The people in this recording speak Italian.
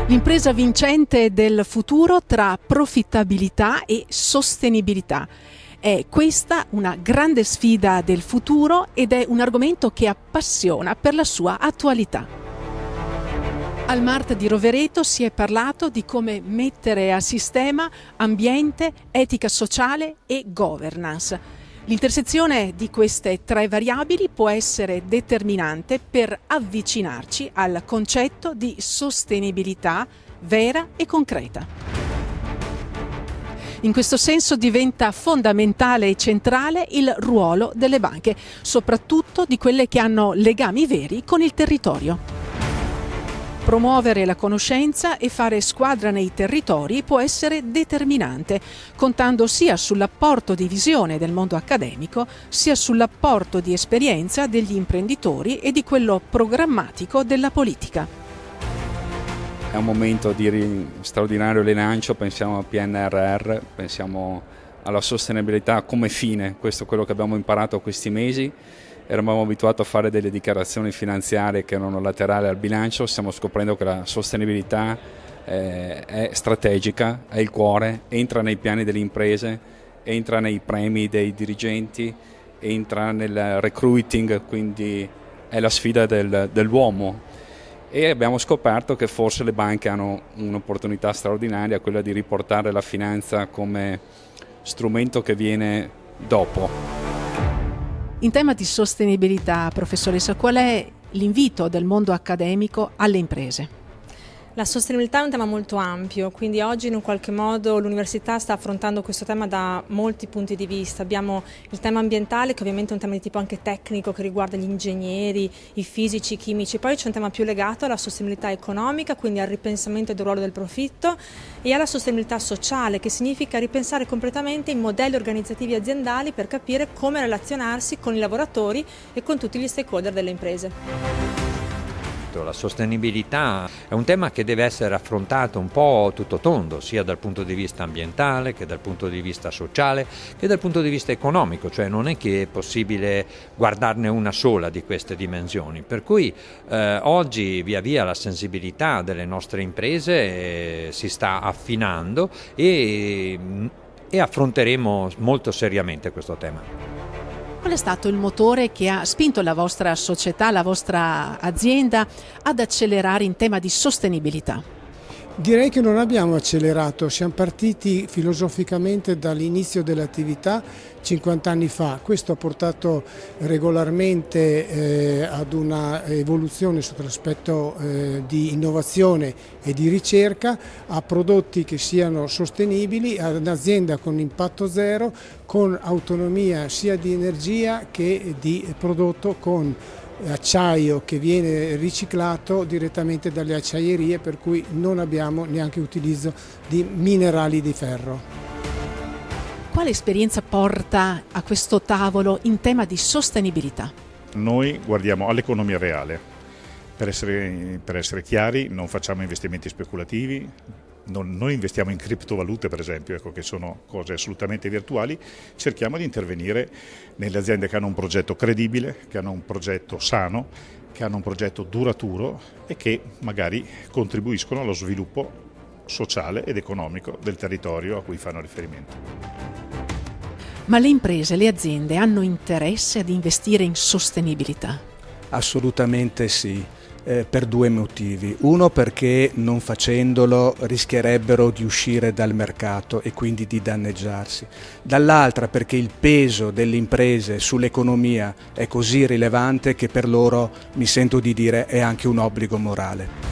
L'impresa vincente del futuro tra profittabilità e sostenibilità. È questa una grande sfida del futuro ed è un argomento che appassiona per la sua attualità. Al Mart di Rovereto si è parlato di come mettere a sistema ambiente, etica sociale e governance. L'intersezione di queste tre variabili può essere determinante per avvicinarci al concetto di sostenibilità vera e concreta. In questo senso diventa fondamentale e centrale il ruolo delle banche, soprattutto di quelle che hanno legami veri con il territorio. Promuovere la conoscenza e fare squadra nei territori può essere determinante, contando sia sull'apporto di visione del mondo accademico, sia sull'apporto di esperienza degli imprenditori e di quello programmatico della politica. È un momento di straordinario rilancio, pensiamo al PNRR, pensiamo alla sostenibilità come fine, questo è quello che abbiamo imparato questi mesi. Eravamo abituati a fare delle dichiarazioni finanziarie che erano laterali al bilancio, stiamo scoprendo che la sostenibilità è strategica, è il cuore, entra nei piani delle imprese, entra nei premi dei dirigenti, entra nel recruiting, quindi è la sfida dell'uomo. E abbiamo scoperto che forse le banche hanno un'opportunità straordinaria, quella di riportare la finanza come strumento che viene dopo. In tema di sostenibilità, professoressa, qual è l'invito del mondo accademico alle imprese? La sostenibilità è un tema molto ampio, quindi oggi in un qualche modo l'università sta affrontando questo tema da molti punti di vista. Abbiamo il tema ambientale, che ovviamente è un tema di tipo anche tecnico, che riguarda gli ingegneri, i fisici, i chimici. Poi c'è un tema più legato alla sostenibilità economica, quindi al ripensamento del ruolo del profitto, e alla sostenibilità sociale, che significa ripensare completamente i modelli organizzativi aziendali per capire come relazionarsi con i lavoratori e con tutti gli stakeholder delle imprese. La sostenibilità è un tema che deve essere affrontato un po' tutto tondo, sia dal punto di vista ambientale, che dal punto di vista sociale, che dal punto di vista economico, cioè non è che è possibile guardarne una sola di queste dimensioni. Per cui oggi via via la sensibilità delle nostre imprese si sta affinando e affronteremo molto seriamente questo tema. Qual è stato il motore che ha spinto la vostra società, la vostra azienda ad accelerare in tema di sostenibilità? Direi che non abbiamo accelerato, siamo partiti filosoficamente dall'inizio dell'attività 50 anni fa. Questo ha portato regolarmente ad una evoluzione sotto l'aspetto di innovazione e di ricerca, a prodotti che siano sostenibili, ad un'azienda con impatto zero, con autonomia sia di energia che di prodotto, con acciaio che viene riciclato direttamente dalle acciaierie, per cui non abbiamo neanche utilizzo di minerali di ferro. Quale esperienza porta a questo tavolo in tema di sostenibilità? Noi guardiamo all'economia reale. Per essere chiari, non facciamo investimenti speculativi, non investiamo in criptovalute per esempio, ecco, che sono cose assolutamente virtuali. Cerchiamo di intervenire nelle aziende che hanno un progetto credibile, che hanno un progetto sano, che hanno un progetto duraturo e che magari contribuiscono allo sviluppo sociale ed economico del territorio a cui fanno riferimento. Ma le imprese, le aziende hanno interesse ad investire in sostenibilità? Assolutamente sì. Per due motivi. Uno, perché non facendolo rischierebbero di uscire dal mercato e quindi di danneggiarsi. Dall'altra, perché il peso delle imprese sull'economia è così rilevante che per loro, mi sento di dire, è anche un obbligo morale.